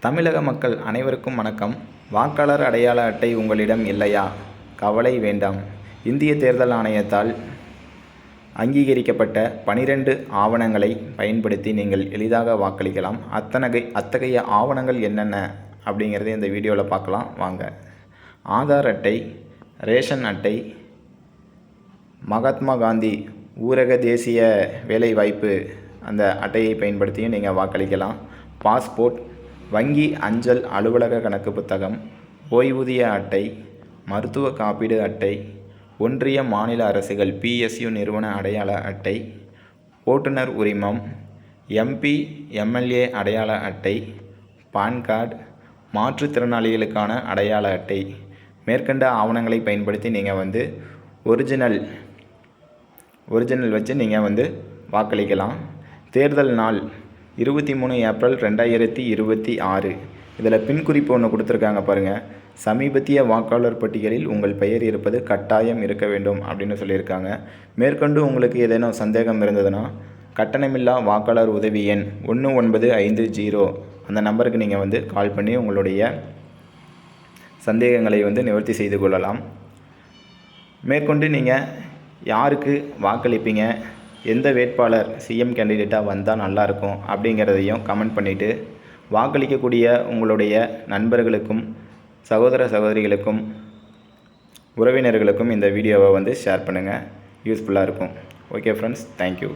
தமிழக மக்கள் அனைவருக்கும் வணக்கம். வாக்காளர் அடையாள அட்டை உங்களிடம் இல்லையா? கவலை வேண்டாம். இந்திய தேர்தல் ஆணையத்தால் அங்கீகரிக்கப்பட்ட 12 ஆவணங்களை பயன்படுத்தி நீங்கள் எளிதாக வாக்களிக்கலாம். அத்தகைய ஆவணங்கள் என்னென்ன அப்படிங்கிறத இந்த வீடியோவில் பார்க்கலாம் வாங்க. ஆதார் அட்டை, ரேஷன் அட்டை, மகாத்மா காந்தி ஊரக தேசிய வேலைவாய்ப்பு அந்த அட்டையை பயன்படுத்தியும் நீங்கள் வாக்களிக்கலாம். பாஸ்போர்ட், வங்கி அஞ்சல் அலுவலக கணக்கு புத்தகம், ஓய்வூதிய அட்டை, மருத்துவ காப்பீடு அட்டை, ஒன்றிய மாநில அரசுகள் PSU நிறுவன அடையாள அட்டை, ஓட்டுநர் உரிமம், MP MLA அடையாள அட்டை, பான் கார்டு, மாற்றுத்திறனாளிகளுக்கான அடையாள அட்டை. மேற்கண்ட ஆவணங்களை பயன்படுத்தி நீங்கள் ஒரிஜினல் வச்சு நீங்கள் வாக்களிக்கலாம். தேர்தல் நாள் 23 ஏப்ரல் 2026. இதில் பின் குறிப்பு ஒன்று கொடுத்துருக்காங்க பாருங்கள். சமீபத்திய வாக்காளர் பட்டியலில் உங்கள் பெயர் இருப்பது கட்டாயம் இருக்க வேண்டும் அப்படின்னு சொல்லியிருக்காங்க. மேற்கொண்டு உங்களுக்கு ஏதேனும் சந்தேகம் இருந்ததுன்னா கட்டணமில்லா வாக்காளர் உதவி எண் 1950 அந்த நம்பருக்கு நீங்கள் கால் பண்ணி உங்களுடைய சந்தேகங்களை நிவர்த்தி செய்து கொள்ளலாம். மேற்கொண்டு நீங்கள் யாருக்கு வாக்களிப்பீங்க, எந்த வேட்பாளர் CM கேண்டிடேட்டாக வந்தால் நல்லாயிருக்கும் அப்படிங்கிறதையும் கமெண்ட் பண்ணிவிட்டு வாக்களிக்கக்கூடிய உங்களுடைய நண்பர்களுக்கும் சகோதர சகோதரிகளுக்கும் உறவினர்களுக்கும் இந்த வீடியோவை ஷேர் பண்ணுங்கள். யூஸ்ஃபுல்லாக இருக்கும். Okay friends, thank you.